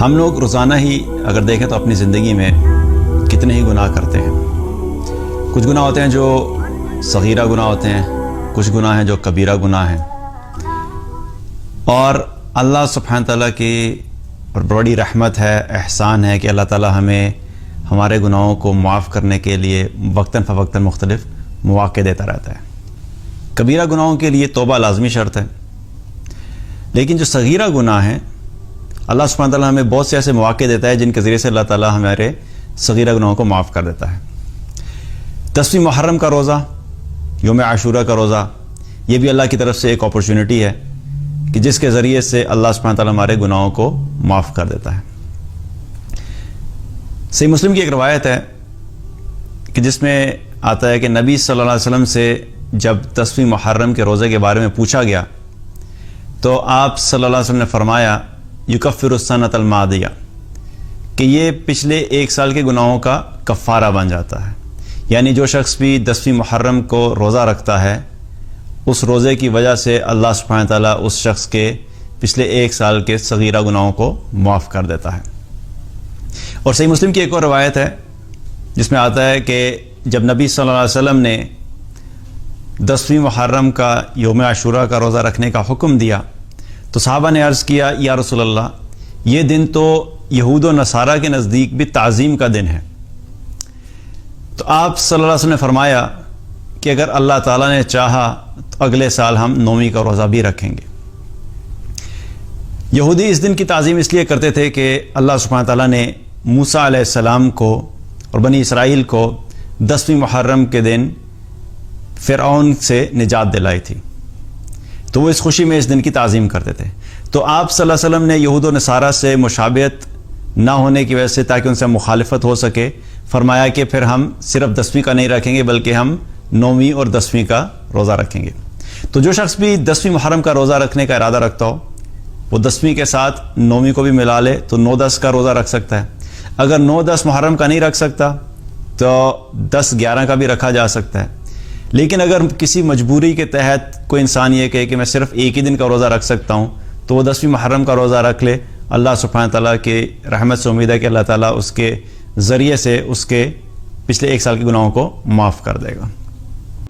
ہم لوگ روزانہ ہی اگر دیکھیں تو اپنی زندگی میں کتنے ہی گناہ کرتے ہیں۔ کچھ گناہ ہوتے ہیں جو صغیرہ گناہ ہوتے ہیں، کچھ گناہ ہیں جو کبیرہ گناہ ہیں، اور اللہ سبحانہ تعالیٰ کی بڑی رحمت ہے، احسان ہے کہ اللہ تعالیٰ ہمیں ہمارے گناہوں کو معاف کرنے کے لیے وقتاً فوقتاً مختلف مواقع دیتا رہتا ہے۔ کبیرہ گناہوں کے لیے توبہ لازمی شرط ہے، لیکن جو صغیرہ گناہ ہیں اللہ سبحانہ تعالیٰ ہمیں بہت سے ایسے مواقع دیتا ہے جن کے ذریعے سے اللہ تعالیٰ ہمارے صغیرہ گناہوں کو معاف کر دیتا ہے۔ 10ویں محرم کا روزہ، یوم عاشورہ کا روزہ، یہ بھی اللہ کی طرف سے ایک اپرچونٹی ہے کہ جس کے ذریعے سے اللہ سبحانہ تعالیٰ ہمارے گناہوں کو معاف کر دیتا ہے۔ صحیح مسلم کی ایک روایت ہے کہ جس میں آتا ہے کہ نبی صلی اللہ علیہ وسلم سے جب 10ویں محرم کے روزے کے بارے میں پوچھا گیا تو آپ صلی اللہ علیہ وسلم نے فرمایا یکفر السنۃ الماضیہ، کہ یہ پچھلے ایک سال کے گناہوں کا کفارہ بن جاتا ہے۔ یعنی جو شخص بھی 10ویں محرم کو روزہ رکھتا ہے، اس روزے کی وجہ سے اللہ سبحانہ تعالیٰ اس شخص کے پچھلے ایک سال کے صغیرہ گناہوں کو معاف کر دیتا ہے۔ اور صحیح مسلم کی ایک اور روایت ہے جس میں آتا ہے کہ جب نبی صلی اللہ علیہ وسلم نے 10ویں محرم کا یوم عاشورہ کا روزہ رکھنے کا حکم دیا تو صحابہ نے عرض کیا یا رسول اللہ، یہ دن تو یہود و نصارہ کے نزدیک بھی تعظیم کا دن ہے۔ تو آپ صلی اللہ علیہ وسلم نے فرمایا کہ اگر اللہ تعالیٰ نے چاہا تو اگلے سال ہم 9ویں کا روزہ بھی رکھیں گے۔ یہودی اس دن کی تعظیم اس لیے کرتے تھے کہ اللہ سبحانہ تعالیٰ نے موسیٰ علیہ السلام کو اور بنی اسرائیل کو 10ویں محرم کے دن فرعون سے نجات دلائی تھی، تو وہ اس خوشی میں اس دن کی تعظیم کرتے تھے۔ تو آپ صلی اللہ علیہ وسلم نے یہود و نصارہ سے مشابہت نہ ہونے کی وجہ سے، تاکہ ان سے مخالفت ہو سکے، فرمایا کہ پھر ہم صرف 10ویں کا نہیں رکھیں گے بلکہ ہم 9ویں اور 10ویں کا روزہ رکھیں گے۔ تو جو شخص بھی 10ویں محرم کا روزہ رکھنے کا ارادہ رکھتا ہو وہ 10ویں کے ساتھ 9ویں کو بھی ملا لے تو 9-10 کا روزہ رکھ سکتا ہے۔ اگر 9-10 محرم کا نہیں رکھ سکتا تو 10-11 کا بھی رکھا جا سکتا ہے۔ لیکن اگر کسی مجبوری کے تحت کوئی انسان یہ کہے کہ میں صرف ایک ہی دن کا روزہ رکھ سکتا ہوں تو وہ 10ویں محرم کا روزہ رکھ لے۔ اللہ سبحانہ تعالیٰ کی رحمت سے امید ہے کہ اللہ تعالیٰ اس کے ذریعے سے اس کے پچھلے ایک سال کے گناہوں کو معاف کر دے گا۔